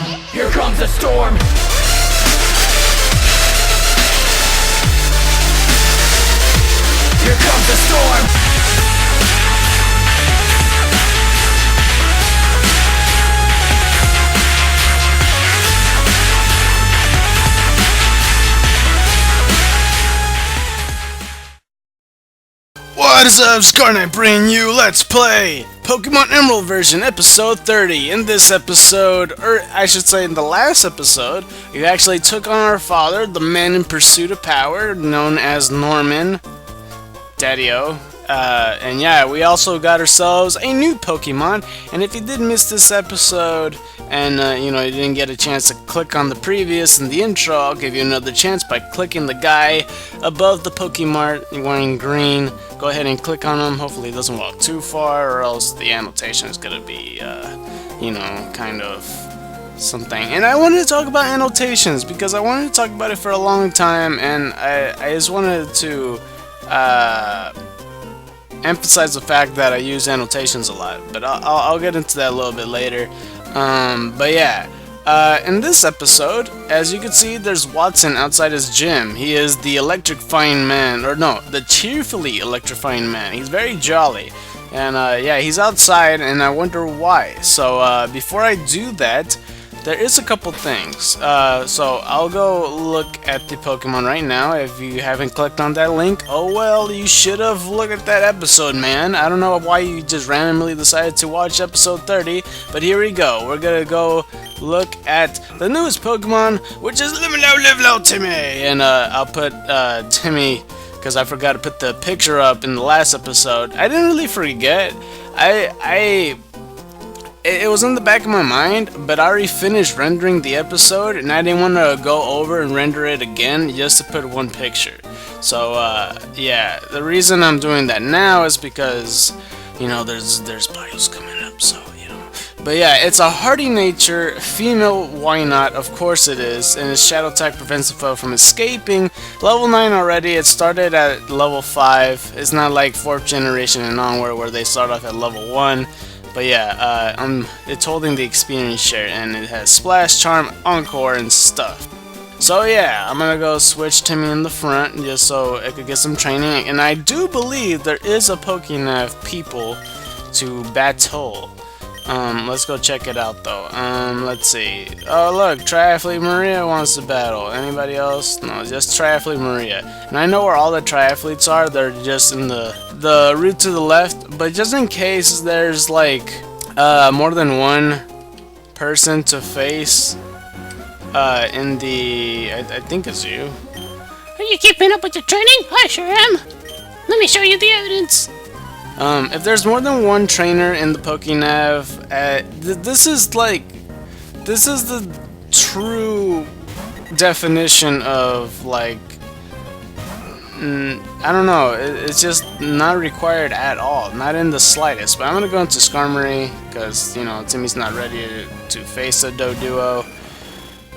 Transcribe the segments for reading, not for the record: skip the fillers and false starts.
Here comes a storm. Here comes a storm. What is up, Scarknight bringing you Let's Play Pokemon Emerald version episode 30. In this episode, or I should say in the last episode, we actually took on our father, the man in pursuit of power, known as Norman, Daddy-O. And yeah, we also got ourselves a new Pokemon. And if you did miss this episode, and you didn't get a chance to click on the previous and the intro, I'll give you another chance by clicking the guy above the Pokemart wearing green. Go ahead and click on him. Hopefully it doesn't walk too far, or else the annotation is gonna be, kind of something. And I wanted to talk about annotations because I wanted to talk about it for a long time, and I just wanted to emphasize the fact that I use annotations a lot. But I'll get into that a little bit later. But yeah, in this episode, as you can see, there's Wattson outside his gym. He is the electrifying man, or no, the cheerfully electrifying man. He's very jolly. And yeah, he's outside, and I wonder why. So before I do that, there is a couple things. So I'll go look at the Pokemon right now. If you haven't clicked on that link, oh well, you should have looked at that episode, man. I don't know why you just randomly decided to watch episode 30, but here we go. We're gonna go look at the newest Pokemon, which is Live Low Timmy. And I'll put Timmy, because I forgot to put the picture up in the last episode. I didn't really forget. It was in the back of my mind, but I already finished rendering the episode, and I didn't want to go over and render it again just to put one picture. So, yeah, the reason I'm doing that now is because, there's bios coming up, so, But yeah, it's a hardy nature, female WhyNot, of course it is, and its shadow attack prevents the foe from escaping. Level 9 already, it started at level 5. It's not like 4th generation and onward where they start off at level 1. But yeah, it's holding the experience share, and it has Splash, Charm, Encore, and stuff. So yeah, I'm gonna go switch Timmy in the front just so I could get some training. And I do believe there is a Pokénav people to battle. Let's go check it out though. Let's see. Oh look, Triathlete Maria wants to battle. Anybody else? No, just Triathlete Maria. And I know where all the triathletes are. They're just in the route to the left. But just in case there's like more than one person to face in the... I think it's you. Are you keeping up with your training? I sure am. Let me show you the evidence. If there's more than one trainer in the Pokénav, this is the true definition of like, I don't know, it's just not required at all, not in the slightest. But I'm gonna go into Skarmory because Timmy's not ready to face a Doduo.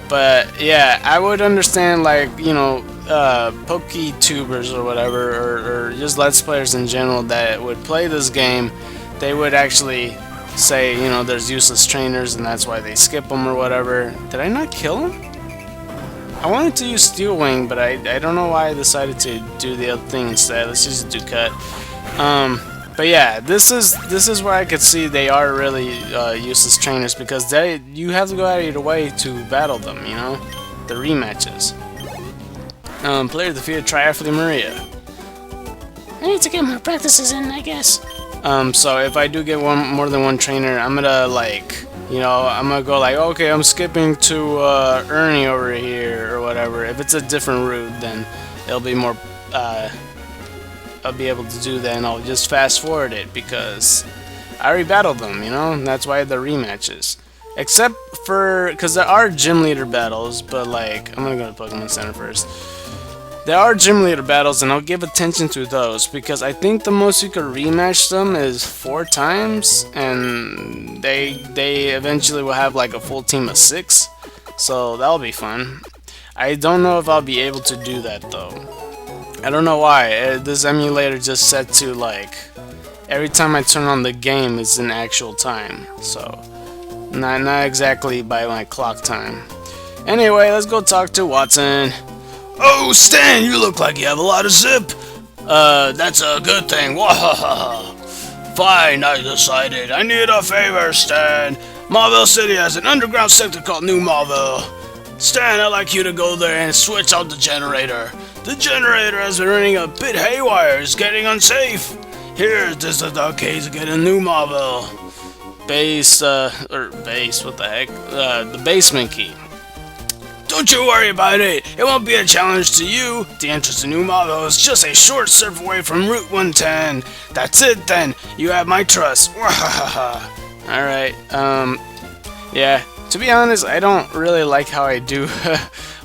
But yeah, I would understand like PokeTubers or whatever, or just Let's Players in general that would play this game. They would actually say there's useless trainers and that's why they skip them or whatever. Did I not kill him? I wanted to use Steel Wing, but I don't know why I decided to do the other thing instead. Let's just do Cut. But yeah, this is where I could see they are really useless trainers because you have to go out of your way to battle them, the rematches. Player defeated Triathlete Maria. I need to get more practices in, I guess. So if I do get more than one trainer, I'm gonna I'm gonna go like, okay, I'm skipping to Ernie over here or whatever. If it's a different route, then it'll be more. I'll be able to do that, and I'll just fast forward it because I already battled them, and that's why they're rematches. Except for, because there are gym leader battles, but like, I'm gonna go to Pokemon Center first. There are gym leader battles, and I'll give attention to those because I think the most you could rematch them is 4 times, and they eventually will have like a full team of 6, so that'll be fun. I don't know if I'll be able to do that though. I don't know why. This emulator just set to like every time I turn on the game it's in actual time. So Not exactly by my clock time. Anyway, let's go talk to Wattson. Oh, Stan, you look like you have a lot of zip. That's a good thing. Wahaha. Fine, I decided. I need a favor, Stan. Mauville City has an underground sector called New Mauville. Stan, I'd like you to go there and switch out the generator. The generator has been running a bit haywire. It's getting unsafe. Here, this is the key to get a New Mauville. Base, what the heck? The basement key. Don't you worry about it. It won't be a challenge to you. The entrance to New Mauville is just a short surf away from Route 110. That's it then. You have my trust. Alright, yeah. To be honest, I don't really like how I do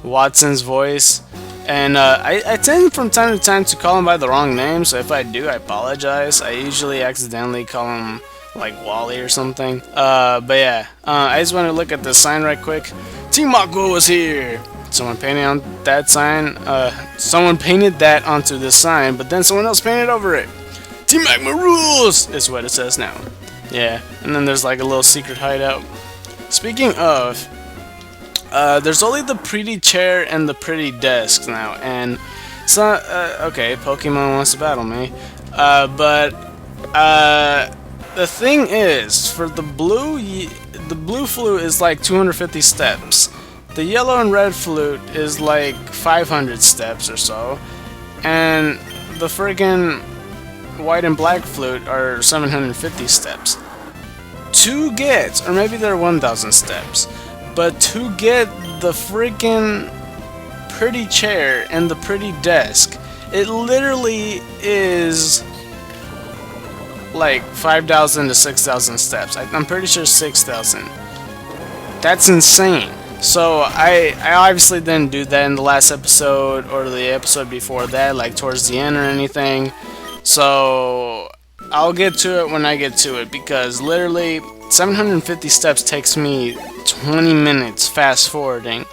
Wattson's voice. And I tend from time to time to call him by the wrong name, so if I do, I apologize. I usually accidentally call him like Wally or something. But yeah, I just want to look at the sign right quick. Team Aqua was here. Someone painted on that sign. Someone painted that onto this sign, but then someone else painted over it. Team Magma rules is what it says now. Yeah, and then there's like a little secret hideout. Speaking of, there's only the pretty chair and the pretty desk now, and so okay, Pokemon wants to battle me, but the thing is, for the blue flute is like 250 steps. The yellow and red flute is like 500 steps or so, and the friggin' white and black flute are 750 steps. To get, or maybe they're 1,000 steps, but to get the freaking pretty chair and the pretty desk, it literally is like 5,000 to 6,000 steps. I'm pretty sure 6,000. That's insane. So I obviously didn't do that in the last episode or the episode before that, like towards the end or anything. So I'll get to it when I get to it, because literally 750 steps takes me 20 minutes fast forwarding,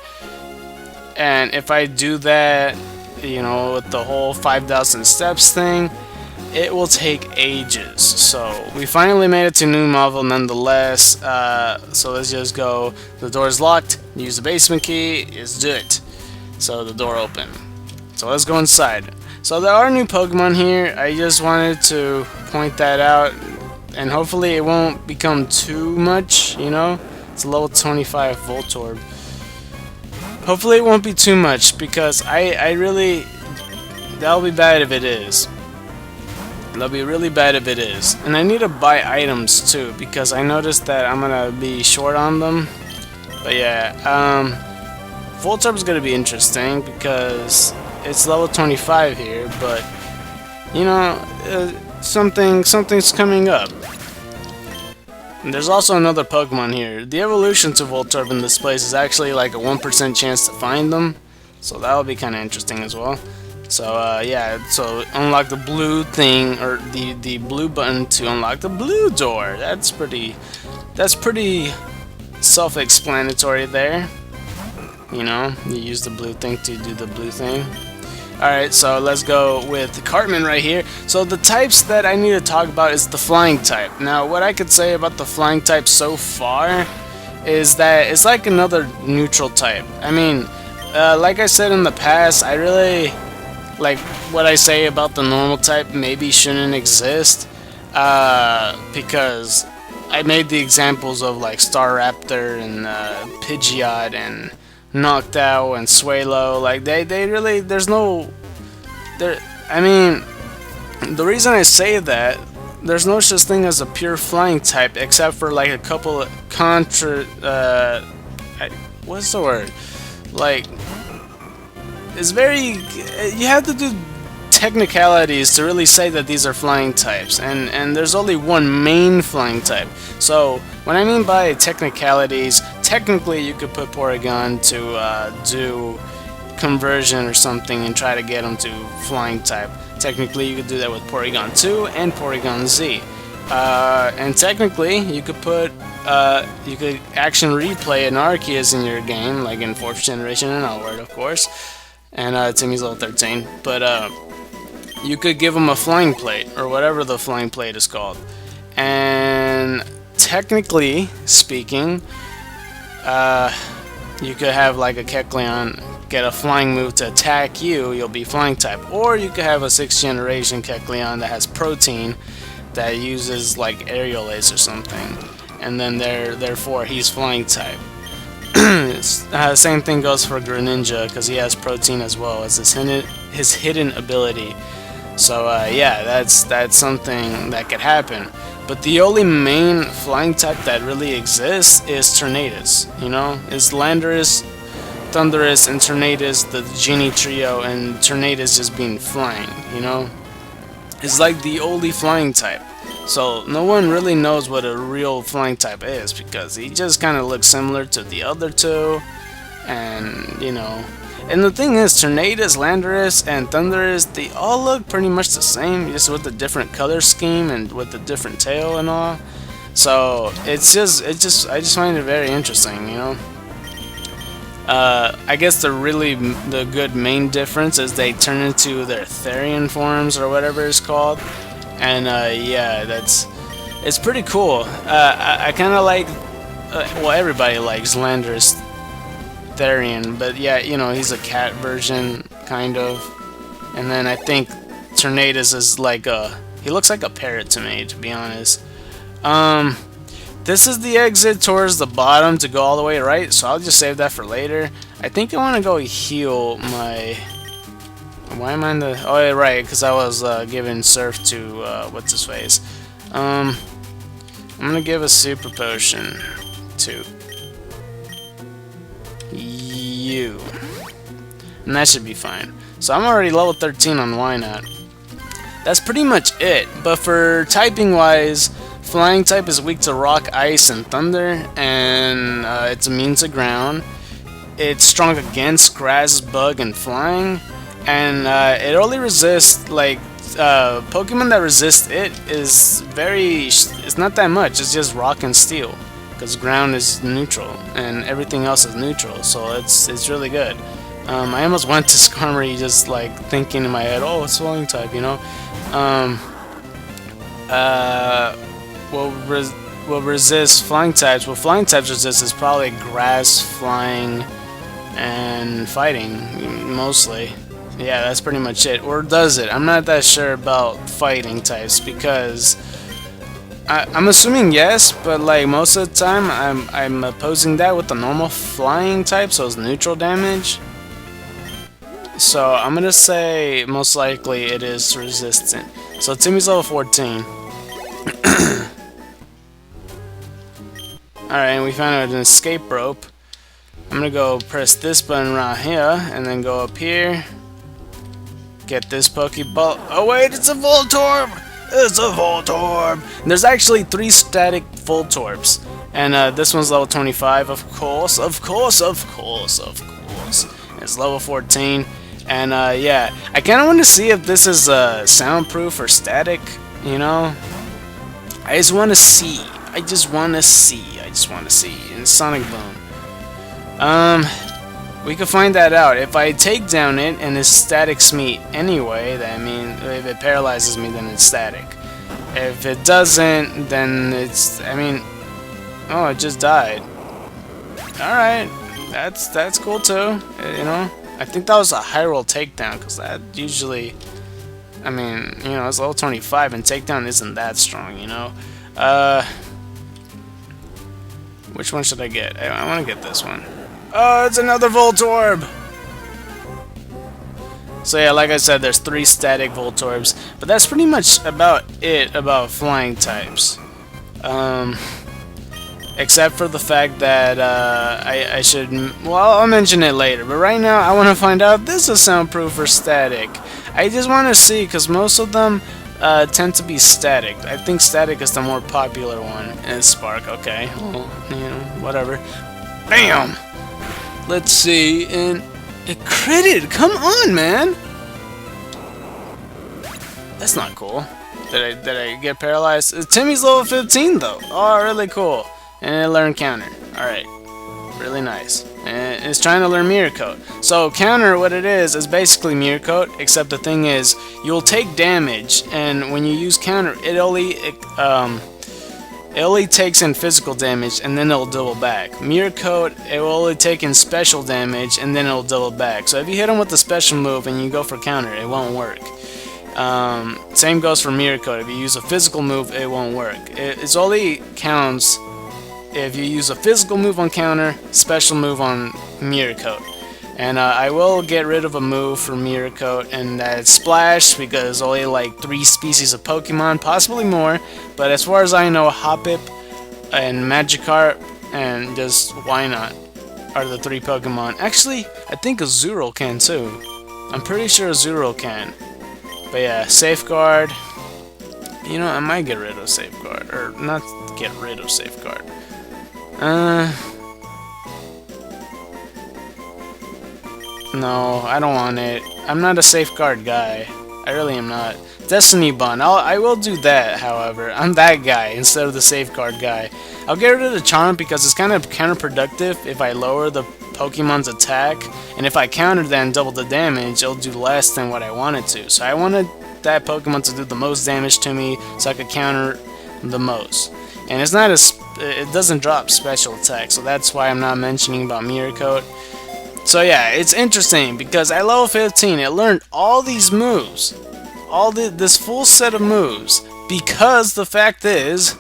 and if I do that, you know, with the whole 5,000 steps thing, it will take ages. So we finally made it to New Mauville nonetheless. So let's just go. The door's locked. Use the basement key. Let's do it. So the door open. So let's go inside. So there are new Pokemon here. I just wanted to point that out, and hopefully it won't become too much, you know? It's a level 25 Voltorb. Hopefully it won't be too much, because I really... that'll be bad if it is. That'll be really bad if it is. And I need to buy items too, because I noticed that I'm gonna be short on them. But yeah, Voltorb's gonna be interesting, because it's level 25 here, but you know, something's coming up. And there's also another Pokemon here. The evolution to Voltorb in this place is actually like a 1% chance to find them, so that'll be kind of interesting as well. So yeah, so unlock the blue thing, or the blue button to unlock the blue door. That's pretty self-explanatory there. You know, you use the blue thing to do the blue thing. Alright, so let's go with Cartman right here. So the types that I need to talk about is the flying type. Now, what I could say about the flying type so far is that it's like another neutral type. I mean, like I said in the past, I really... like, what I say about the normal type maybe shouldn't exist, because I made the examples of like Staraptor and Pidgeot and Naaaah and Swalo. Like they really, there's no there. I mean, the reason I say that, there's no such thing as a pure flying type, except for like a couple of what's the word? Like, it's very, you have to do technicalities to really say that these are flying types, and there's only one main flying type. So what I mean by technicalities, technically you could put Porygon to do conversion or something and try to get them to flying type. Technically you could do that with Porygon 2 and Porygon Z. And technically you could put you could action replay an Arceus in your game, like in 4th generation and onward, of course. And Timmy's level 13, but you could give him a flying plate, or whatever the flying plate is called, and technically speaking, you could have like a Kecleon get a flying move to attack you, you'll be flying type. Or you could have a 6th generation Kecleon that has protein that uses like aerial ace or something, and then therefore he's flying type. Same thing goes for Greninja, because he has protein as well as his hidden ability. So yeah, that's something that could happen. But the only main flying type that really exists is Tornadus. You know, it's Landorus, Thundurus, and Tornadus, the Genie trio, and Tornadus just being flying. You know, it's like the only flying type. So no one really knows what a real flying type is, because he just kind of looks similar to the other two, and you know. And the thing is, Tornadus, Landorus, and Thundurus, they all look pretty much the same, just with a different color scheme and with a different tail and all. So I just find it very interesting, you know. I guess the good main difference is they turn into their Therian forms or whatever it's called, and yeah, it's pretty cool. I kind of like, well, everybody likes Landorus Therian, but yeah, you know, he's a cat version, kind of. And then I think Tornadus is like he looks like a parrot to me, to be honest. This is the exit towards the bottom to go all the way right, so I'll just save that for later. I think I want to go heal my... Why am I in the... Oh, yeah, right, because I was giving Surf to, what's his face? I'm gonna give a Super Potion to... you, and that should be fine. So I'm already level 13 on WhyNot. That's pretty much it. But for typing wise, flying type is weak to rock, ice, and thunder, and it's immune to ground. It's strong against grass, bug, and flying, and it only resists like Pokemon that resist it is it's not that much. It's just rock and steel, because ground is neutral and everything else is neutral, so it's really good. I almost went to Skarmory just like thinking in my head, oh, it's flying type, you know. Will resist flying types. What flying types resist is probably grass, flying, and fighting, mostly. Yeah, that's pretty much it. Or does it? I'm not that sure about fighting types, because I'm assuming yes, but like most of the time I'm opposing that with the normal flying type, so it's neutral damage. So I'm gonna say most likely it is resistant. So Timmy's level 14. Alright, and we found an escape rope. I'm gonna go press this button right here, and then go up here. Get this Pokeball. Oh wait, it's a Voltorb! It's a Voltorb! And there's actually 3 static Voltorbs. And this one's level 25, of course. It's level 14. And yeah, I kind of want to see if this is soundproof or static, you know? I just want to see. In Sonic Boom. We could find that out. If I take down it and it statics me anyway, that means if it paralyzes me, then it's static. If it doesn't, then it's, I mean, oh, it just died. Alright, that's cool too, you know? I think that was a Hyrule takedown, because that usually, I mean, you know, it's level 25 and takedown isn't that strong, you know? Which one should I get? I want to get this one. Oh, it's another Voltorb! So yeah, like I said, there's 3 static Voltorbs, but that's pretty much about it about flying types. Except for the fact that I should... Well, I'll mention it later, but right now I want to find out if this is soundproof or static. I just want to see, because most of them tend to be static. I think static is the more popular one. And Spark, okay. Well, you know, whatever. Bam! Let's see, and it critted! Come on, man! That's not cool. Did I get paralyzed? Timmy's level 15 though. Oh, really cool. And it learned counter. Alright. Really nice. And it's trying to learn Mirror Coat. So counter, what it is basically Mirror Coat, except the thing is, you'll take damage, and when you use counter, it it only takes in physical damage and then it'll double back. Mirror Coat, it will only take in special damage and then it'll double back. So if you hit him with the special move and you go for counter, it won't work. Same goes for Mirror Coat. If you use a physical move, it won't work. It only counts if you use a physical move on counter, special move on Mirror Coat. And I will get rid of a move for Mirror Coat, and that's Splash, because only like 3 species of Pokemon, possibly more. But as far as I know, Hoppip and Magikarp and just WhyNot are the 3 Pokemon. Actually, I think Azurill can too. I'm pretty sure Azurill can. But yeah, Safeguard. You know, I might get rid of Safeguard. Or not get rid of Safeguard. No, I don't want it. I'm not a Safeguard guy. I really am not. Destiny Bond. I will do that, however. I'm that guy instead of the Safeguard guy. I'll get rid of the Charm because it's kind of counterproductive if I lower the Pokemon's attack, and if I counter that and double the damage, it'll do less than what I wanted to. So I wanted that Pokemon to do the most damage to me so I could counter the most. And it's not it doesn't drop special attack, so that's why I'm not mentioning about Mirror Coat. So yeah, it's interesting because at level 15 it learned all these moves, this full set of moves, because the fact is,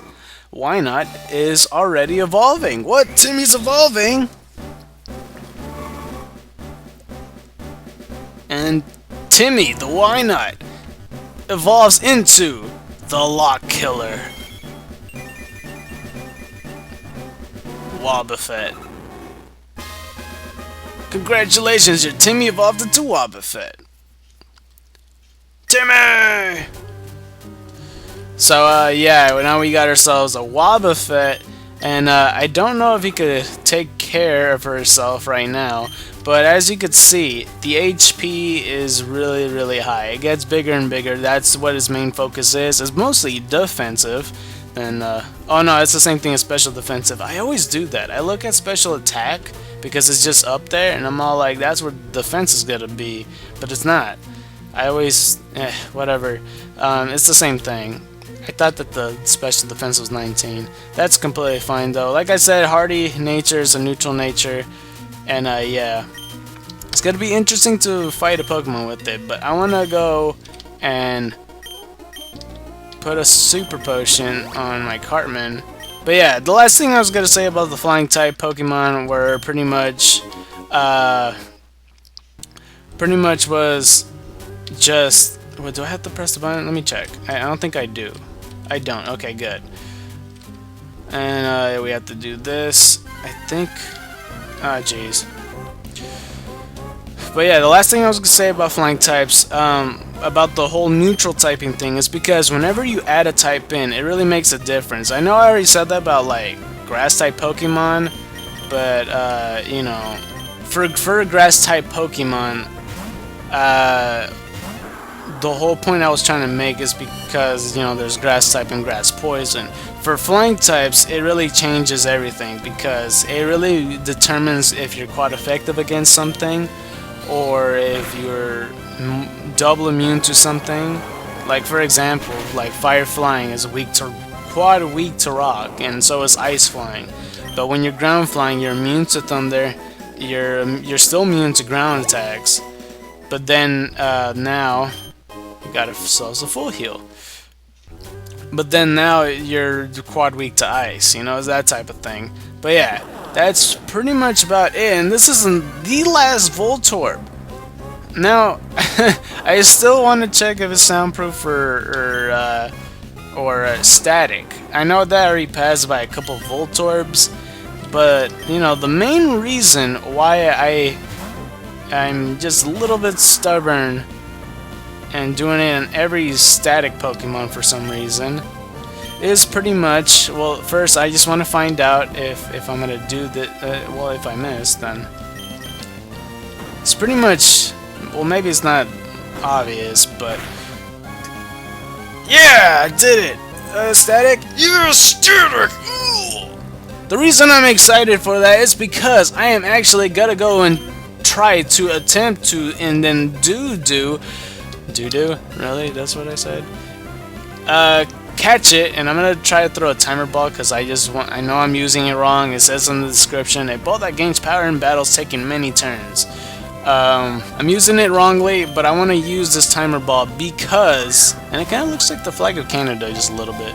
WhyNot is already evolving. What? Timmy's evolving? And Timmy, the WhyNot, evolves into the Lock Killer. Wobbuffet. Congratulations, your Timmy evolved into Wobbuffet. Timmy! So, yeah, now we got ourselves a Wobbuffet, and I don't know if he could take care of herself right now, but as you could see, the HP is really, really high. It gets bigger and bigger. That's what his main focus is. It's mostly defensive. And, oh no, it's the same thing as special defensive. I always do that. I look at special attack because it's just up there, and I'm all like, that's where defense is gonna be. But it's not. I always, whatever. It's the same thing. I thought that the special defense was 19. That's completely fine though. Like I said, hardy nature is a neutral nature. And yeah, it's gonna be interesting to fight a Pokemon with it, but I wanna go and put a super potion on my Cartman. But yeah, the last thing I was gonna say about the flying type Pokemon were pretty much was just, what, do I have to press the button? Let me check. I don't think I do. I don't. Okay, good. And we have to do this, I think. Ah, jeez. But yeah, the last thing I was gonna say about flying types, about the whole neutral typing thing, is because whenever you add a type in, it really makes a difference. I know I already said that about like grass type Pokemon, but you know, for a grass type Pokemon, the whole point I was trying to make is because, you know, there's grass type and grass poison. For flying types, it really changes everything because it really determines if you're quite effective against something or if you're double immune to something. Like for example, like fire flying is quite weak to rock, and so is ice flying. But when you're ground flying, you're immune to thunder. You're still immune to ground attacks. But then now you got ourselves a full heal. But then now you're quad weak to ice, you know, that type of thing. But yeah, that's pretty much about it. And this isn't the last Voltorb. Now, I still want to check if it's soundproof or static. I know that already passed by a couple Voltorbs, but you know, the main reason why I'm just a little bit stubborn and doing it on every static Pokemon for some reason is pretty much, well, first I just want to find out if I'm gonna do that. Well, if I miss, then it's pretty much, well, maybe it's not obvious, but yeah, I did it. Static? Yeah, static! Ooh. The reason I'm excited for that is because I am actually gonna go and try to attempt to, and then do? Really? That's what I said? catch it, and I'm gonna try to throw a timer ball because I know I'm using it wrong. It says in the description, a ball that gains power in battles taking many turns. I'm using it wrongly, but I want to use this timer ball because, and it kind of looks like the flag of Canada just a little bit,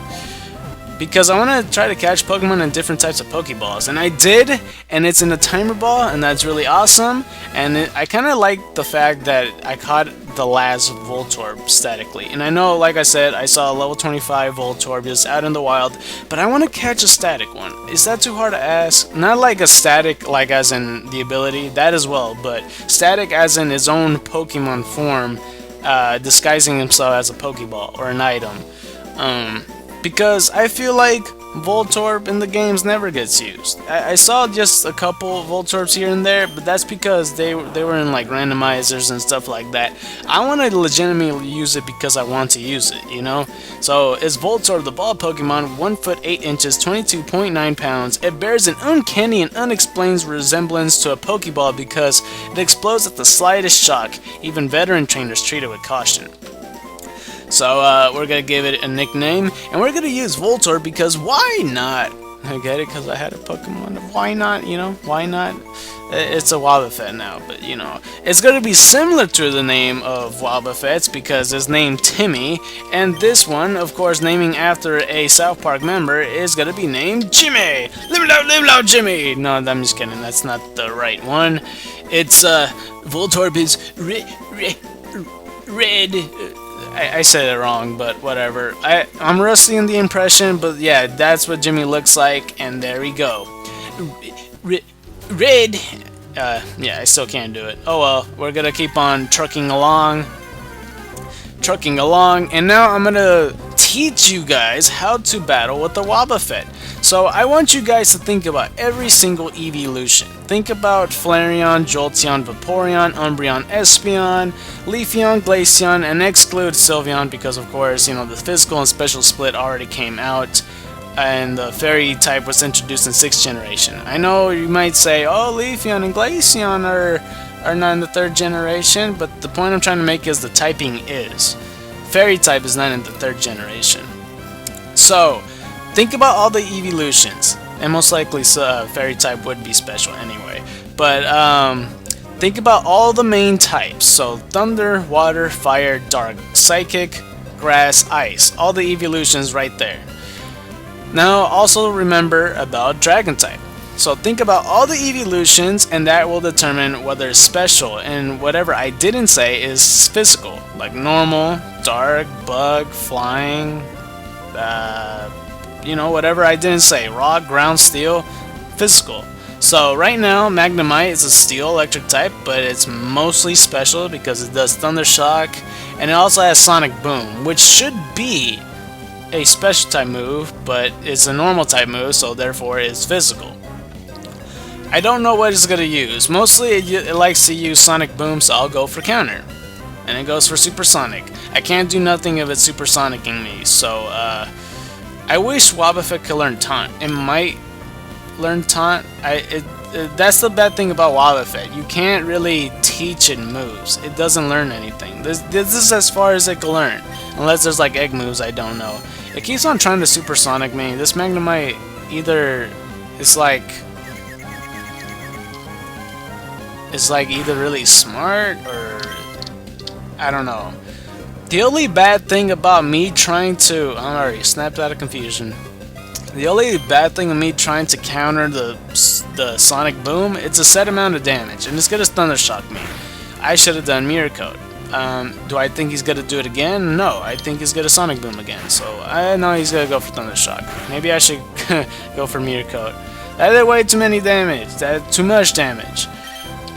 because I want to try to catch Pokemon in different types of Pokeballs, and I did, and it's in a timer ball, and that's really awesome. And I kind of like the fact that I caught the last Voltorb statically, and I know, like I said, I saw a level 25 Voltorb just out in the wild, but I want to catch a static one. Is that too hard to ask? Not like a static like as in the ability, that as well, but static as in his own Pokemon form, disguising himself as a Pokeball or an item. Because I feel like Voltorb in the games never gets used. I saw just a couple Voltorbs here and there, but that's because they were in like randomizers and stuff like that. I want to legitimately use it because I want to use it, you know? So is Voltorb the ball Pokemon, 1 foot 8 inches, 22.9 pounds. It bears an uncanny and unexplained resemblance to a Pokeball because it explodes at the slightest shock. Even veteran trainers treat it with caution. So we're gonna give it a nickname, and we're gonna use Voltorb because why not? I get it, because I had a Pokemon. Why not? You know, why not? It's a Wobbuffet now, but you know, it's gonna be similar to the name of Wobbuffets because it's named Timmy, and this one, of course, naming after a South Park member, is gonna be named Jimmy. Live loud, Jimmy. No, I'm just kidding. That's not the right one. It's Voltorb is red. I said it wrong, but whatever. I'm rusty in the impression, but yeah, that's what Jimmy looks like, and there we go. Red. Yeah, I still can't do it. Oh well, we're gonna keep on trucking along, and now I'm gonna teach you guys how to battle with the Wobbuffet. So I want you guys to think about every single evolution. Think about Flareon, Jolteon, Vaporeon, Umbreon, Espeon, Leafeon, Glaceon, and exclude Sylveon because of course, you know, the physical and special split already came out and the fairy type was introduced in 6th generation. I know you might say, oh, Leafeon and Glaceon are not in the 3rd generation, but the point I'm trying to make is the typing is. Fairy type is not in the 3rd generation. So, think about all the evolutions, and most likely fairy type would be special anyway. But think about all the main types. So thunder, water, fire, dark, psychic, grass, ice. All the evolutions right there. Now also remember about dragon type. So think about all the evolutions, and that will determine whether it's special. And whatever I didn't say is physical, like normal, dark, bug, flying, you know, whatever I didn't say, rock, ground, steel, physical. So right now, Magnemite is a steel electric type, but it's mostly special because it does Thunder Shock, and it also has Sonic Boom, which should be a special type move, but it's a normal type move, so therefore it's physical. I don't know what it's going to use. Mostly it likes to use Sonic Boom, so I'll go for counter. And it goes for Supersonic. I can't do nothing of it Supersonicing me, so I wish Wobbuffet could learn Taunt. It might learn Taunt. That's the bad thing about Wobbuffet. You can't really teach it moves. It doesn't learn anything. This is as far as it can learn. Unless there's like egg moves I don't know. It keeps on trying to Supersonic me. This Magnemite either is like... It's like either really smart or... I don't know. The only bad thing about me trying to... I'm already snapped out of confusion. The only bad thing of me trying to counter the Sonic Boom, it's a set amount of damage, and it's gonna Thunder Shock me. I should have done Mirror Coat. Do I think he's gonna do it again? No, I think he's gonna Sonic Boom again, so I know he's gonna go for Thunder Shock. Maybe I should go for Mirror Coat. That did way too many damage. That too much damage.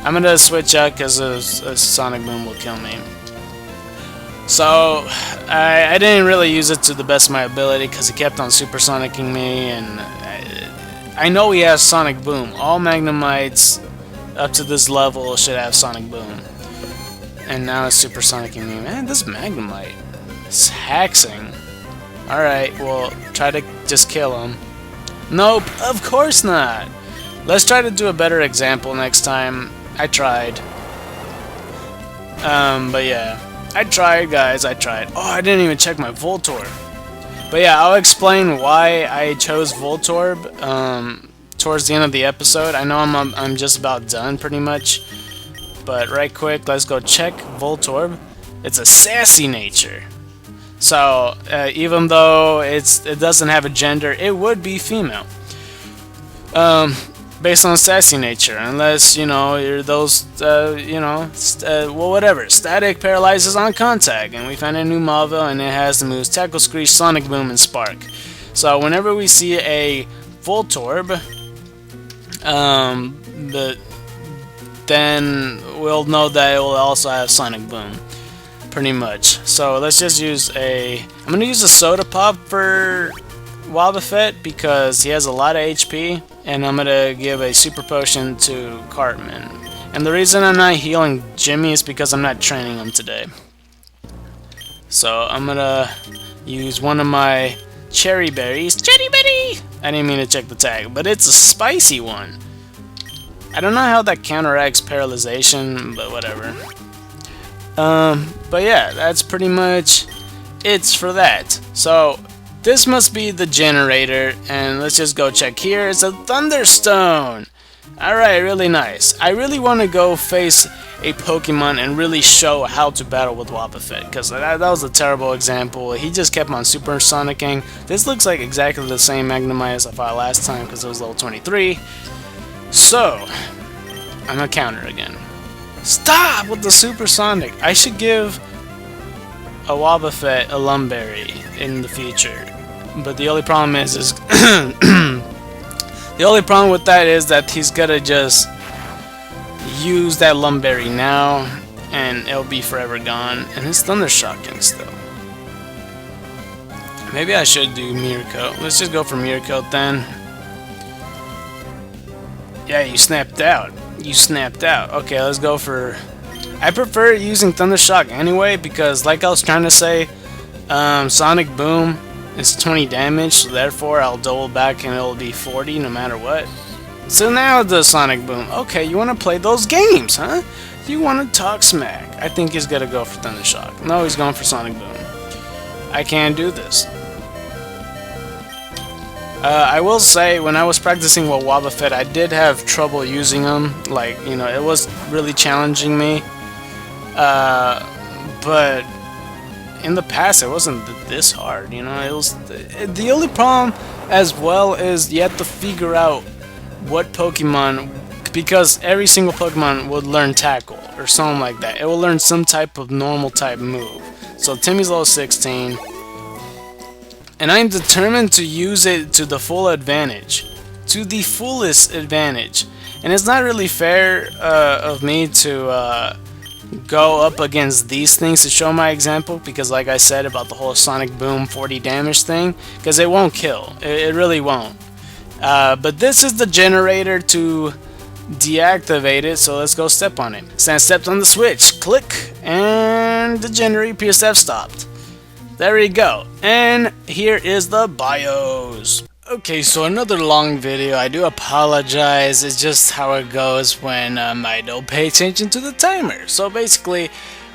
I'm gonna switch out because a Sonic Boom will kill me. So, I didn't really use it to the best of my ability because he kept on Supersonicking me, and I know he has Sonic Boom. All Magnemites up to this level should have Sonic Boom. And now it's Supersonicking me. Man, this Magnemite is hacking. Alright, well, try to just kill him. Nope, of course not. Let's try to do a better example next time. I tried. But yeah. I tried, guys, I tried. Oh, I didn't even check my Voltorb. But yeah, I'll explain why I chose Voltorb towards the end of the episode. I know I'm just about done pretty much, but right quick, let's go check Voltorb. It's a sassy nature. So even though it doesn't have a gender, it would be female. Based on sassy nature, unless you know you're those well, whatever. Static paralyzes on contact, and we found a new Mauville, and it has the moves Tackle, Screech, Sonic Boom, and Spark. So whenever we see a Voltorb, then we'll know that it will also have Sonic Boom, pretty much. So let's just use I'm gonna use a Soda Pop for Wobbuffet because he has a lot of HP, and I'm gonna give a Super Potion to Cartman. And the reason I'm not healing Jimmy is because I'm not training him today. So I'm gonna use one of my Cherry Berries. Cherry Berry! I didn't mean to check the tag, but it's a spicy one. I don't know how that counteracts paralyzation, but whatever. But yeah, that's pretty much it for that. So this must be the generator, and let's just go check here. It's a Thunderstone! Alright, really nice. I really want to go face a Pokemon and really show how to battle with Wobbuffet, because that was a terrible example. He just kept on Supersonicking. This looks like exactly the same Magnemite as I fought last time because it was level 23. So, I'm gonna counter again. Stop with the Supersonic! I should give a Wobbuffet a Lumberry in the future. But the only problem is the only problem with that is that he's gonna just use that Lumberry now, and it'll be forever gone. And his Thundershocking still. Maybe I should do Mirror Coat. Let's just go for Mirror Coat then. Yeah, you snapped out. You snapped out. Okay, let's go for... I prefer using Thundershock anyway because, like I was trying to say, Sonic Boom is 20 damage, so therefore I'll double back and it'll be 40 no matter what. So now it does Sonic Boom. Okay, you want to play those games, huh? You want to talk smack. I think he's going to go for Thundershock. No, he's going for Sonic Boom. I can't do this. I will say, when I was practicing with Wobbuffet, I did have trouble using him. Like, you know, it was really challenging me. But in the past, it wasn't this hard, you know. It was the only problem as well is you have to figure out what Pokemon, because every single Pokemon would learn Tackle or something like that. It will learn some type of normal type move. So Timmy's level 16. And I'm determined to use it to the full advantage. To the fullest advantage. And it's not really fair of me to go up against these things to show my example, because like I said about the whole Sonic Boom 40 damage thing, because it won't kill. It really won't. But this is the generator to deactivate it, so let's go step on it. Sand stepped on the switch. Click. And the generator PSF stopped. There we go, and here is the BIOS. Okay, so another long video. I do apologize, it's just how it goes when I don't pay attention to the timer. So basically,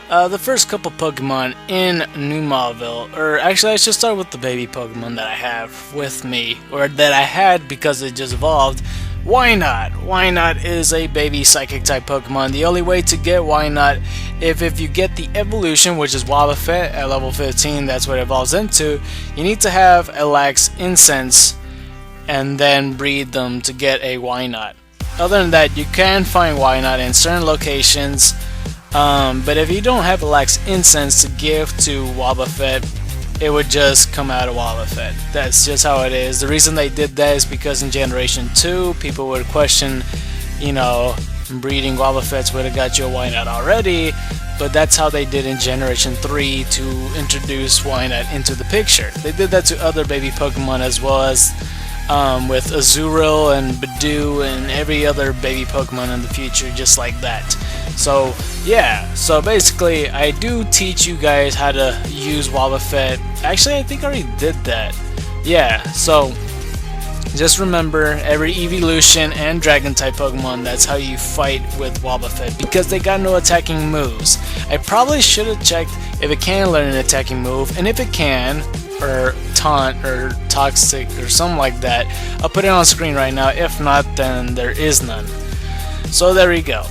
the first couple Pokemon in New Mauville, or actually I should start with the baby Pokemon that I have with me, or that I had because it just evolved. WhyNot? WhyNot is a baby psychic type Pokemon. The only way to get WhyNot, if you get the evolution, which is Wobbuffet at level 15, that's what it evolves into, you need to have a Lax Incense and then breed them to get a WhyNot. Other than that, you can find WhyNot in certain locations, but if you don't have a Lax Incense to give to Wobbuffet, it would just come out of Wobbuffet. That's just how it is. The reason they did that is because in Generation 2, people would question, you know, breeding Wobbuffets would have got you a WhyNot already, but that's how they did in Generation 3 to introduce WhyNot into the picture. They did that to other baby Pokemon as well as with Azurill and Badoo and every other baby Pokemon in the future, just like that. So yeah, so basically I do teach you guys how to use Wobbuffet. Actually, I think I already did that. Yeah, so just remember, every evolution and dragon type Pokemon, that's how you fight with Wobbuffet, because they got no attacking moves. I probably should have checked if it can learn an attacking move, and if it can, or taunt or toxic or something like that. I'll put it on screen right now. If not, then there is none. So there we go.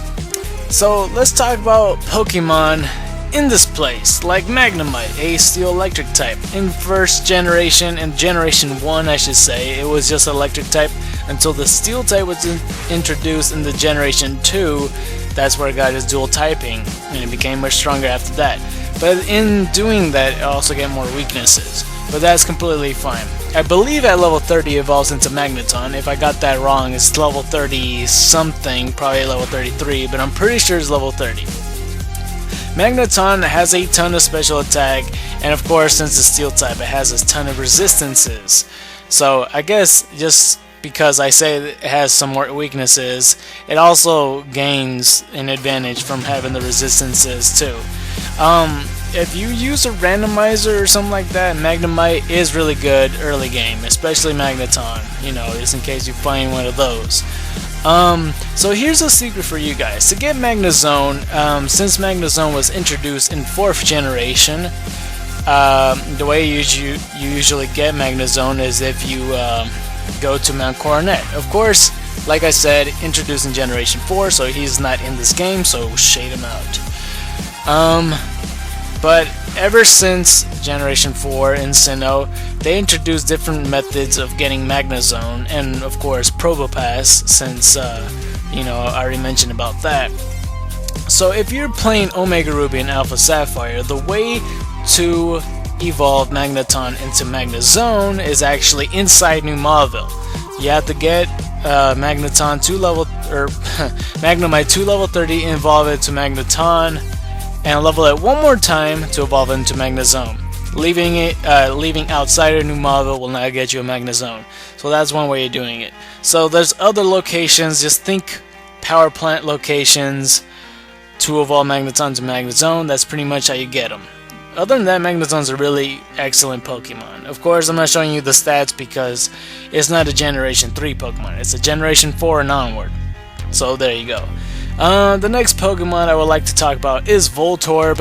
So let's talk about Pokemon in this place, like Magnemite, a Steel Electric type. In first generation, in Generation 1 I should say, it was just Electric type until the Steel type was introduced in the Generation 2. That's where it got its dual typing, and it became much stronger after that. But in doing that, it also got more weaknesses. But that's completely fine. I believe at level 30 it evolves into Magneton. If I got that wrong, it's level 30 something, probably level 33, but I'm pretty sure it's level 30. Magneton has a ton of special attack, and of course, since it's Steel type, it has a ton of resistances. So I guess just because I say it has some more weaknesses, it also gains an advantage from having the resistances too. If you use a randomizer or something like that, Magnemite is really good early game, especially Magneton, you know, just in case you find one of those. So here's a secret for you guys. To get Magnezone, since Magnezone was introduced in 4th generation, the way you usually get Magnezone is if you go to Mount Coronet. Of course, like I said, introduced in Generation 4, so he's not in this game, so shade him out. But ever since Generation 4 in Sinnoh, they introduced different methods of getting Magnezone, and of course Probopass, since you know, I already mentioned about that. So if you're playing Omega Ruby and Alpha Sapphire, the way to evolve Magneton into Magnezone is actually inside New Mauville. You have to get Magneton to level, or Magnemite to level 30, evolve it to Magneton, and level it one more time to evolve into Magnezone. Leaving outside of New Mauville will not get you a Magnezone. So that's one way of doing it. So there's other locations, just think power plant locations to evolve Magneton to Magnezone. That's pretty much how you get them. Other than that, Magnezon's a really excellent Pokemon. Of course, I'm not showing you the stats because it's not a Generation 3 Pokemon. It's a Generation 4 and onward. So there you go. The next Pokemon I would like to talk about is Voltorb,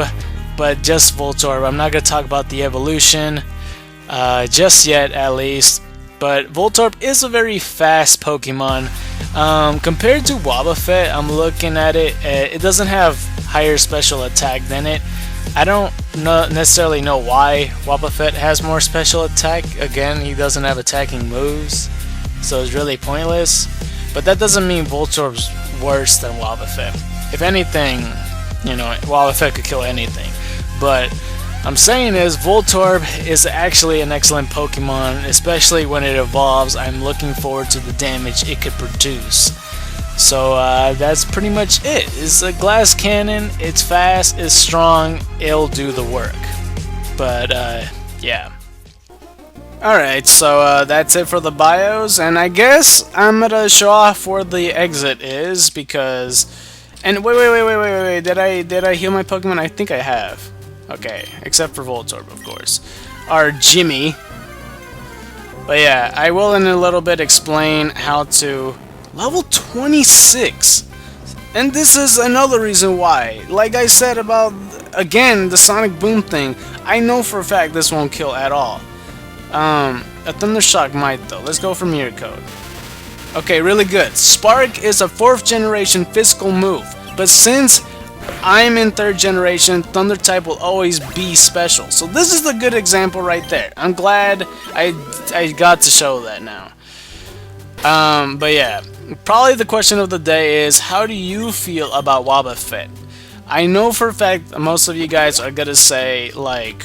but just Voltorb. I'm not going to talk about the evolution just yet, at least. But Voltorb is a very fast Pokemon. Compared to Wobbuffet, I'm looking at it, it doesn't have higher special attack than it. I don't necessarily know why Wobbuffet has more special attack. Again, he doesn't have attacking moves, so it's really pointless. But that doesn't mean Voltorb's worse than Wobbuffet. If anything, you know, Wobbuffet could kill anything. But I'm saying is Voltorb is actually an excellent Pokemon, especially when it evolves. I'm looking forward to the damage it could produce. So that's pretty much it. It's a glass cannon, it's fast, it's strong, it'll do the work. But yeah. Alright, so that's it for the bios, and I guess I'm gonna show off where the exit is, because... And wait, did I heal my Pokemon? I think I have. Okay, except for Voltorb, of course. Our Jimmy. But yeah, I will in a little bit explain how to... Level 26! And this is another reason why. Like I said about, again, the Sonic Boom thing, I know for a fact this won't kill at all. A Thunder Shock might though. Let's go for Mirror Code. Okay, really good. Spark is a 4th generation physical move, but since I'm in 3rd generation, Thunder type will always be special. So this is a good example right there. I'm glad I got to show that now. But yeah, probably the question of the day is, how do you feel about Wobbuffet? I know for a fact most of you guys are gonna say, like,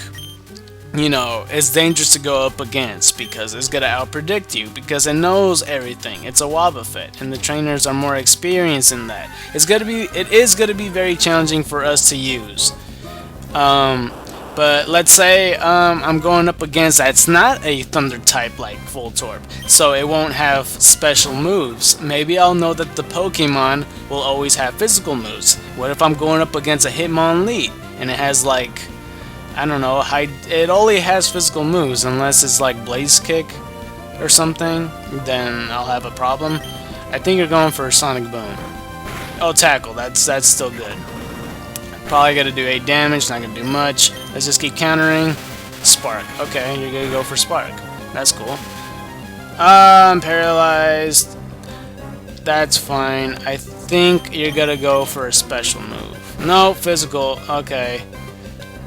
you know, it's dangerous to go up against because it's gonna outpredict you because it knows everything. It's a Wobbuffet, and the trainers are more experienced in that. It is gonna be very challenging for us to use. But let's say I'm going up against that's not a Thunder type like Voltorb, so it won't have special moves. Maybe I'll know that the Pokemon will always have physical moves. What if I'm going up against a Hitmonlee and it has like, I don't know, it only has physical moves unless it's like Blaze Kick or something, then I'll have a problem. I think you're going for a Sonic Boom. Oh, Tackle, that's still good. Probably gonna do 8 damage, not gonna do much. Let's just keep countering. Spark. Okay, you're gonna go for Spark. That's cool. I'm paralyzed. That's fine. I think you're gonna go for a special move. No, physical. Okay.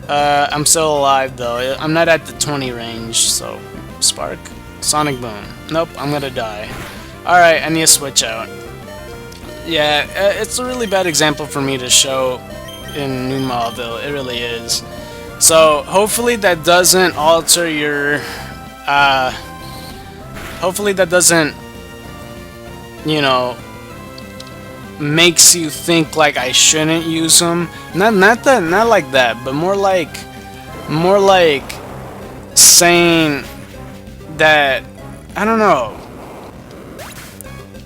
I'm still alive though. I'm not at the 20 range, so Spark. Sonic Boom. Nope, I'm gonna die. Alright, I need to switch out. Yeah, it's a really bad example for me to show in New Mauville. It really is. So, hopefully that doesn't alter your... hopefully that doesn't, you know, makes you think like I shouldn't use them. Not like that, but more like saying that, I don't know.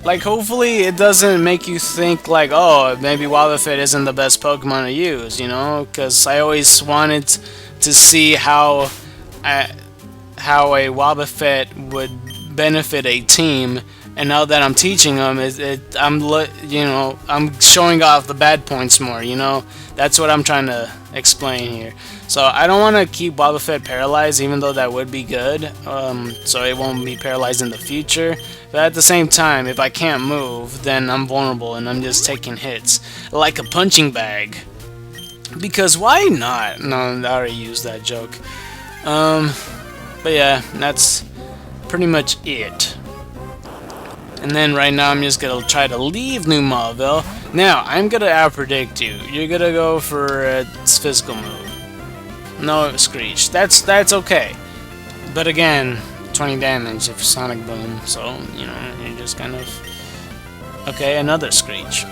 Like, hopefully it doesn't make you think like, oh, maybe Wobbuffet isn't the best Pokemon to use, you know? Because I always wanted to see how a Wobbuffet would benefit a team, and now that I'm teaching them, I'm showing off the bad points more, you know? That's what I'm trying to explain here. So I don't want to keep Wobbuffet paralyzed, even though that would be good, so it won't be paralyzed in the future. But at the same time, if I can't move, then I'm vulnerable and I'm just taking hits. Like a punching bag. Because why not? No, I already used that joke. But yeah, that's pretty much it. And then right now I'm just gonna try to leave New Mauville. Now, I'm gonna out-predict you. You're gonna go for a physical move. No Screech. That's okay. But again, 20 damage if Sonic Boom, so, you know, you're just kind of... Okay, another Screech.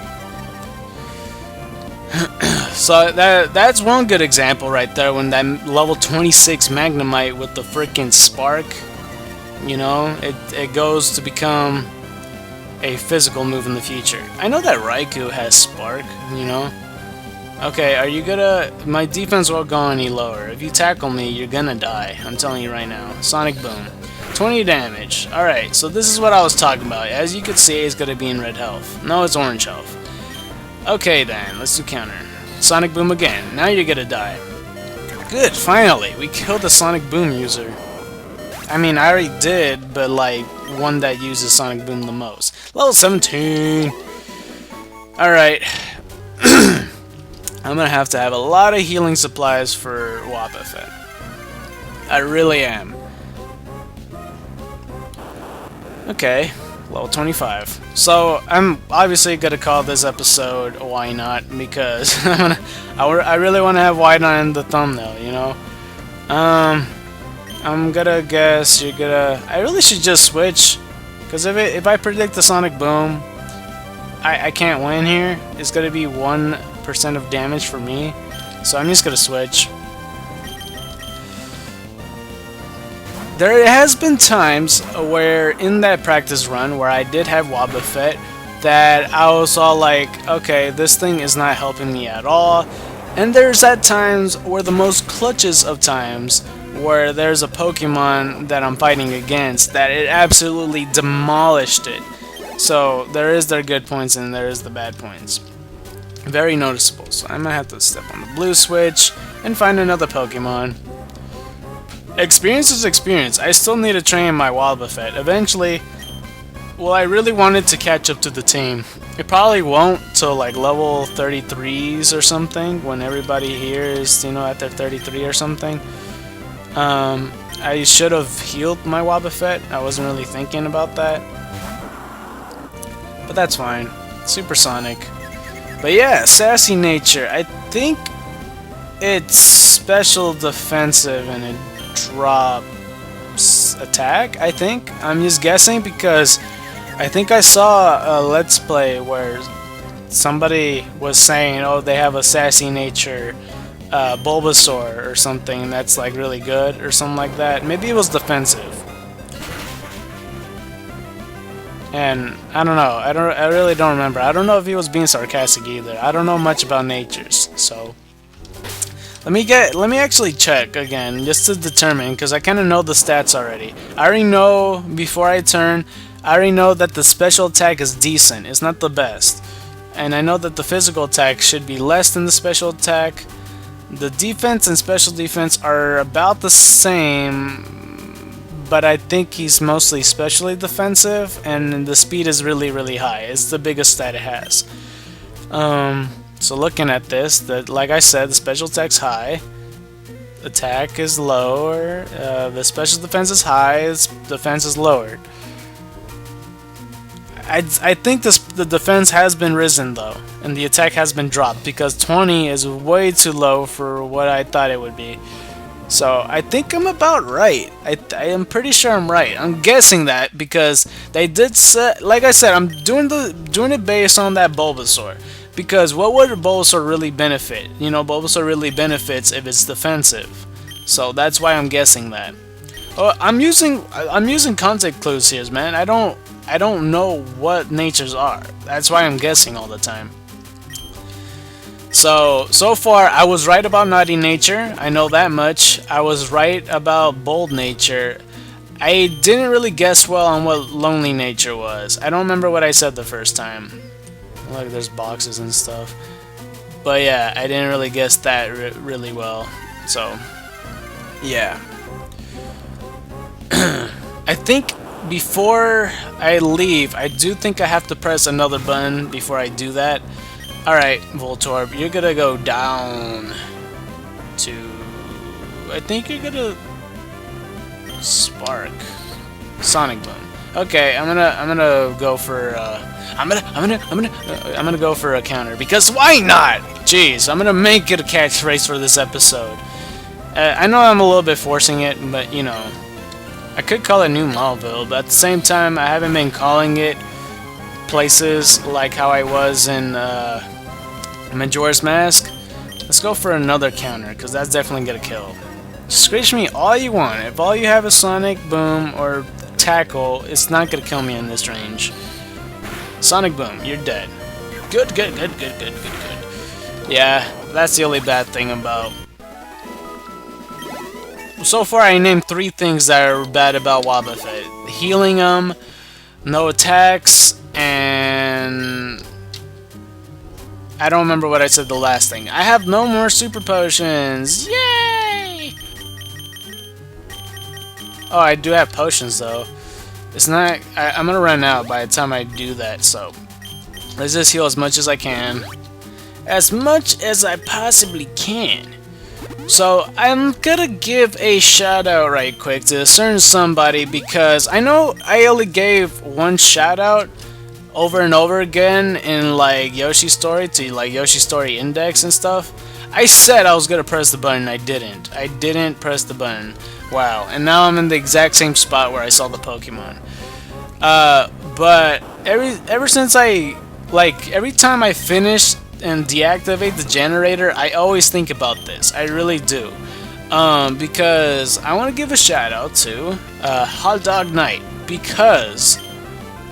So that's one good example right there, when that level 26 Magnemite with the freaking Spark, you know, it goes to become a physical move in the future. I know that Raikou has Spark, you know. Okay, are you gonna... My defense won't go any lower. If you tackle me, you're gonna die. I'm telling you right now. Sonic Boom. 20 damage. Alright, so this is what I was talking about. As you can see, it's gonna be in red health. No, it's orange health. Okay then, let's do counter. Sonic Boom again. Now you're gonna die. Good, finally! We killed the Sonic Boom user. I mean, I already did, but like, one that uses Sonic Boom the most. Level 17! Alright. I'm gonna have to have a lot of healing supplies for Wobbuffet. I really am. Okay, level 25. So, I'm obviously gonna call this episode WhyNot, because I really want to have WhyNot in the thumbnail, you know? I'm gonna guess you're gonna... I really should just switch, because if I predict the Sonic Boom, I can't win here. It's gonna be 1% of damage for me, so I'm just gonna switch. There has been times where in that practice run where I did have Wobbuffet that I was all like, okay, this thing is not helping me at all. And there's at times where the most clutches of times where there's a Pokemon that I'm fighting against that it absolutely demolished it. So there is their good points and there is the bad points. Very noticeable. So I might have to step on the blue switch and find another Pokemon. Experience is experience. I still need to train my Wobbuffet. Eventually, well, I really wanted to catch up to the team. It probably won't till like level 33s or something, when everybody here is, you know, at their 33 or something. I should have healed my Wobbuffet. I wasn't really thinking about that. But that's fine. Supersonic. But yeah, Sassy Nature. I think it's special defensive and it drops attack, I think. I'm just guessing because I think I saw a Let's Play where somebody was saying, oh, they have a Sassy Nature Bulbasaur or something that's like really good or something like that. Maybe it was defensive. And I don't know. I really don't remember. I don't know if he was being sarcastic either. I don't know much about natures, so let me actually check again just to determine, because I kind of know the stats already. I already know before I turn. I already know that the special attack is decent. It's not the best, and I know that the physical attack should be less than the special attack. The defense and special defense are about the same, but I think he's mostly specially defensive, and the speed is really high. It's the biggest stat it has. So looking at this, like I said, the special attack's high, attack is lower, the special defense is high, its defense is lowered. I think the defense has been risen though, and the attack has been dropped, because 20 is way too low for what I thought it would be. So I think I'm about right. I am pretty sure I'm right. I'm guessing that because they did set, like I said, I'm doing it based on that Bulbasaur. Because what would Bulbasaur really benefit? You know, Bulbasaur really benefits if it's defensive. So that's why I'm guessing that. Oh, I'm using context clues here, man. I don't know what natures are. That's why I'm guessing all the time. So far I was right about naughty nature. I know that much. I was right about bold nature. I didn't really guess well on what lonely nature was. I don't remember what I said the first time. Look, there's boxes and stuff. But yeah, I didn't really guess that really well. So, yeah. I think before I leave, I do think I have to press another button before I do that. Alright, Voltorb, you're gonna go down to... I think you're gonna... Spark. Sonic Boom. Okay, I'm gonna go for I'm gonna go for a counter, because why not? Jeez, I'm gonna make it a catchphrase for this episode. I know I'm a little bit forcing it, but you know, I could call it New Mauville, but at the same time, I haven't been calling it places like how I was in Majora's Mask. Let's go for another counter, because that's definitely gonna kill. Screech me all you want. If all you have is Sonic Boom or Tackle, it's not gonna kill me in this range. Sonic Boom, you're dead. Good. Yeah, that's the only bad thing about... So far I named 3 things that are bad about Wobbuffet. Healing them, no attacks, and... I don't remember what I said the last thing. I have no more super potions! Yay! Oh, I do have potions though. It's not... I'm gonna run out by the time I do that, so... Let's just heal as much as I can. As much as I possibly can. So, I'm gonna give a shout out right quick to a certain somebody, because I know I only gave one shout out over and over again in like Yoshi's Story to like Yoshi's Story Index and stuff. I said I was gonna press the button, I didn't. I didn't press the button. Wow, and now I'm in the exact same spot where I saw the Pokemon. But ever since every time I finish and deactivate the generator, I always think about this. I really do. Because I want to give a shout out to Hot Dog Night, because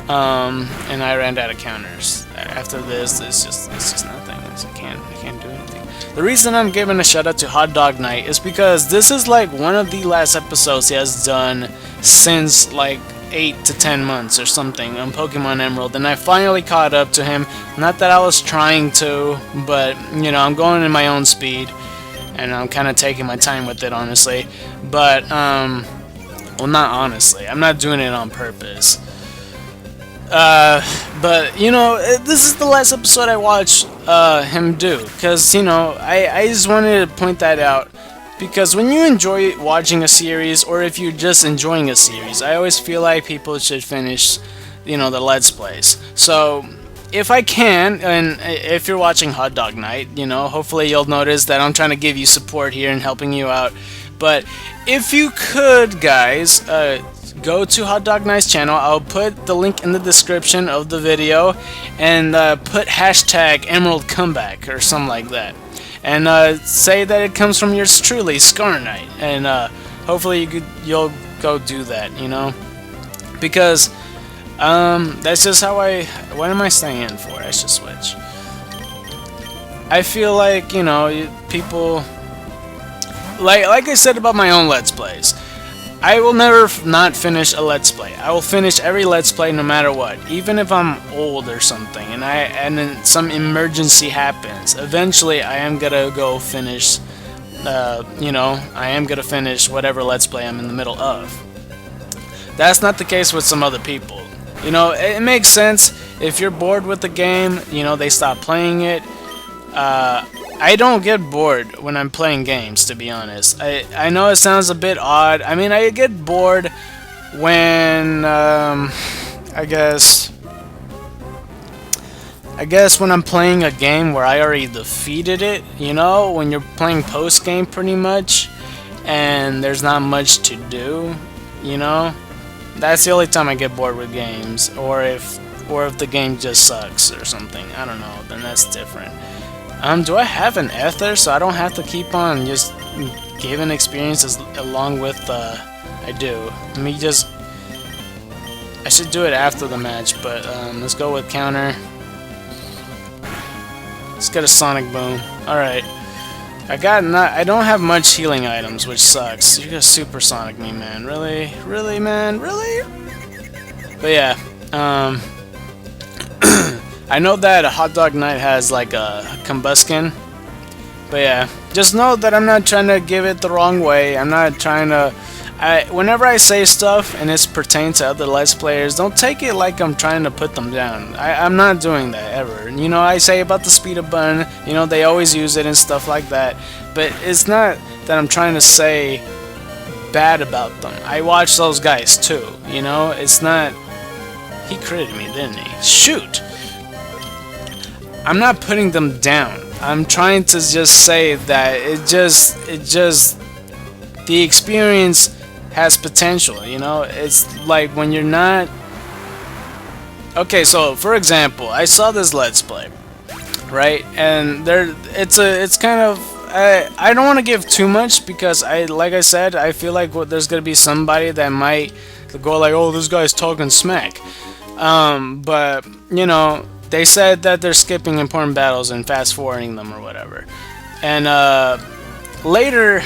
and I ran out of counters. After this, it's just nothing. I can't do anything. The reason I'm giving a shout out to Hot Dog Night is because this is like one of the last episodes he has done since like 8 to 10 months or something on Pokemon Emerald, and I finally caught up to him. Not that I was trying to, but you know, I'm going in my own speed, and I'm kind of taking my time with it, honestly. But well, not honestly, I'm not doing it on purpose. But you know, this is the last episode I watched him do, because you know, I just wanted to point that out, because when you enjoy watching a series, or if you're just enjoying a series, I always feel like people should finish, you know, the Let's Plays. So if I can, and if you're watching Hot Dog Night, you know, hopefully you'll notice that I'm trying to give you support here and helping you out. But if you could, guys, go to Hot Dog Night's channel. I'll put the link in the description of the video, and put hashtag Emerald Comeback or something like that, and say that it comes from yours truly, Scar Knight, and hopefully you'll go do that, you know, because that's just how what am I staying in for? I should switch. I feel like, you know, people, like I said about my own Let's Plays, I will never not finish a Let's Play. I will finish every Let's Play no matter what, even if I'm old or something, and then some emergency happens. Eventually, I am gonna go finish you know, I am gonna finish whatever Let's Play I'm in the middle of. That's not the case with some other people. You know, it makes sense if you're bored with the game, you know, they stop playing it. I don't get bored when I'm playing games, to be honest. I know it sounds a bit odd. I mean, I get bored when, I guess when I'm playing a game where I already defeated it, you know, when you're playing post-game pretty much, and there's not much to do, you know? That's the only time I get bored with games, or if the game just sucks or something. I don't know, then that's different. Do I have an ether so I don't have to keep on just giving experiences along with, I do. Let me just, I should do it after the match, but let's go with counter. Let's get a Sonic Boom. Alright. I don't have much healing items, which sucks. You're gonna Super Sonic me, man. Really? Really, man? Really? But yeah, I know that a Hot Dog Knight has like a combustion. But yeah, just know that I'm not trying to give it the wrong way. I'm not trying to... whenever I say stuff and it's pertained to other Let's Players, don't take it like I'm trying to put them down. I'm not doing that ever. You know, I say about the speed of button, you know, they always use it and stuff like that. But it's not that I'm trying to say bad about them. I watch those guys too, you know? It's not... He critted me, didn't he? Shoot! I'm not putting them down. I'm trying to just say that it just... The experience has potential, you know? It's like when you're not... Okay, so for example, I saw this Let's Play, right? And it's kind of... I don't want to give too much because like I said, I feel like there's gonna be somebody that might go like, oh, this guy's talking smack. But you know, they said that they're skipping important battles and fast forwarding them or whatever. And later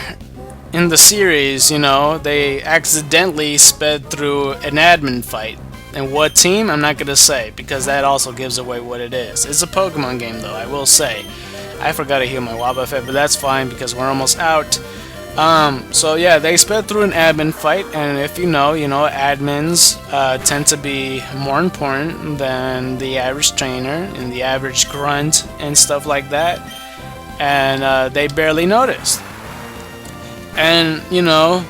in the series, you know, they accidentally sped through an admin fight. And what team? I'm not gonna say, because that also gives away what it is. It's a Pokemon game though, I will say. I forgot to heal my Wobbuffet, but that's fine because we're almost out. So yeah, they sped through an admin fight, and if you know, admins tend to be more important than the average trainer and the average grunt and stuff like that. And they barely noticed. And, you know,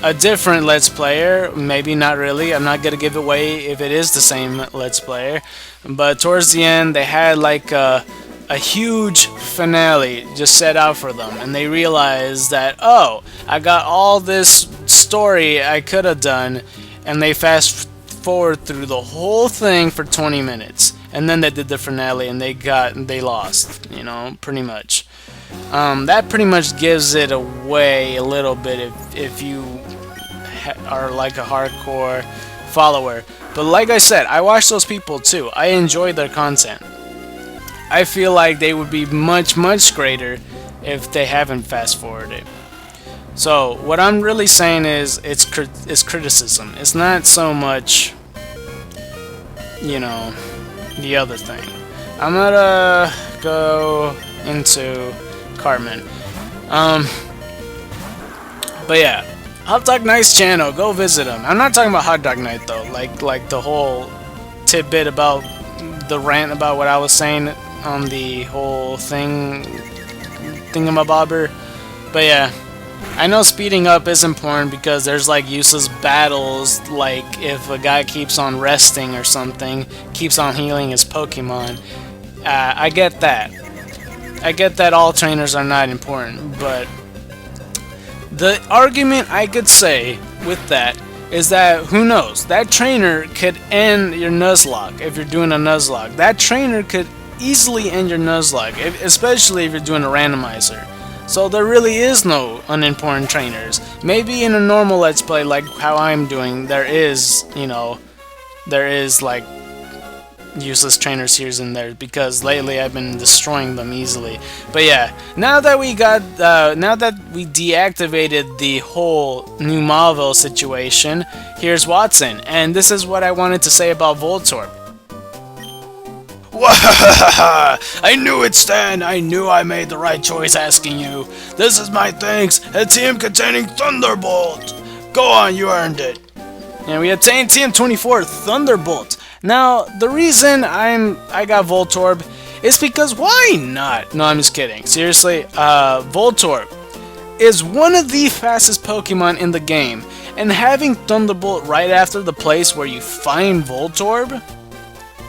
a different Let's Player, maybe not really, I'm not gonna give away if it is the same Let's Player, but towards the end they had like a huge finale just set out for them, and they realized that, oh, I got all this story I could have done, and they fast forward through the whole thing for 20 minutes, and then they did the finale and they lost, you know, pretty much. That pretty much gives it away a little bit if you are like a hardcore follower. But like I said, I watch those people too. I enjoy their content. I feel like they would be much greater if they haven't fast forwarded. So what I'm really saying is it's criticism. It's not so much, you know, the other thing. I'm gonna go into Cartman. But yeah, Hot Dog Knight's channel, go visit him. I'm not talking about Hot Dog Knight though, like the whole tidbit about the rant about what I was saying on the whole thingamabobber. But yeah, I know speeding up is important because there's like useless battles, like if a guy keeps on resting or something, keeps on healing his Pokemon. I get that. I get that all trainers are not important, but the argument I could say with that is that, who knows, that trainer could end your Nuzlocke if you're doing a Nuzlocke. That trainer could easily end your Nuzlocke, especially if you're doing a randomizer. So there really is no unimportant trainers. Maybe in a normal Let's Play like how I'm doing, there is, you know, there is like useless trainers here and there, because lately I've been destroying them easily. But yeah, now that we deactivated the whole new Mauville situation, here's Wattson, and this is what I wanted to say about Voltorb. I knew it, Stan. I knew I made the right choice asking you. This is my thanks. A team containing Thunderbolt. Go on, you earned it. And we obtained TM24 Thunderbolt. Now, the reason I got Voltorb is because why not? No, I'm just kidding. Seriously, Voltorb is one of the fastest Pokemon in the game. And having Thunderbolt right after the place where you find Voltorb,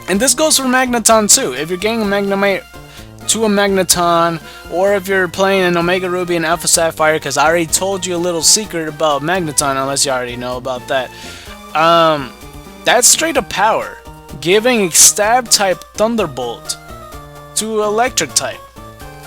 and this goes for Magneton too. If you're getting a Magnemite to a Magneton, or if you're playing an Omega Ruby and Alpha Sapphire, because I already told you a little secret about Magneton, unless you already know about that. That's straight up power, giving a Stab type Thunderbolt to Electric type.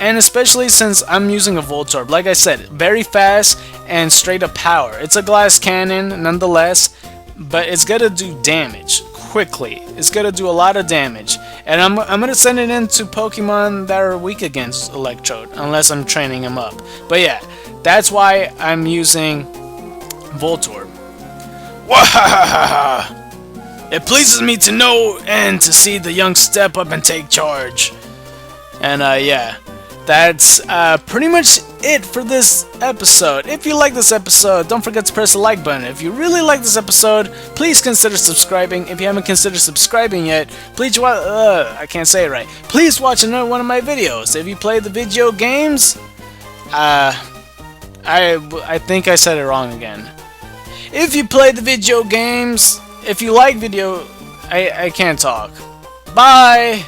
And especially since I'm using a Voltorb, like I said, very fast and straight up power. It's a glass cannon nonetheless, but it's gonna do damage quickly. It's gonna do a lot of damage, and I'm gonna send it into Pokemon that are weak against Electrode, unless I'm training them up. But yeah, that's why I'm using Voltorb. Wahahaha! It pleases me to know and to see the young step up and take charge. And yeah, that's pretty much it for this episode. If you like this episode, don't forget to press the like button. If you really like this episode, please consider subscribing. If you haven't considered subscribing yet, please watch. I can't say it right. Please watch another one of my videos. If you play the video games, I think I said it wrong again. If you play the video games, if you like video, I can't talk. Bye.